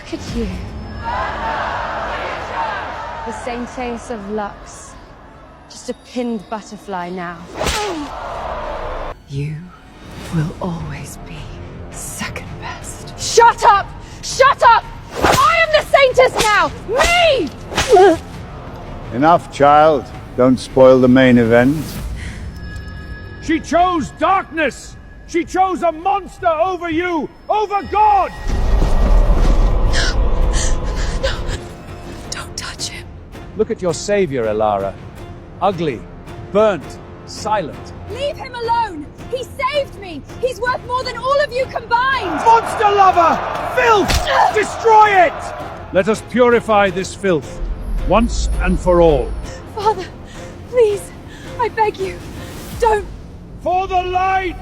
Look at you. The Saintess of Lux. Just a pinned butterfly now. You will always be second best. Shut up! Shut up! I am the Saintess now! Me! Enough, child. Don't spoil the main event. She chose darkness! She chose a monster over you! Over God! Don't touch him. Look at your savior, Elara. Ugly, burnt, silent. Leave him alone! He saved me! He's worth more than all of you combined! Monster lover! Filth! Destroy it! Let us purify this filth, once and for all. Father, please, I beg you, don't. For the light!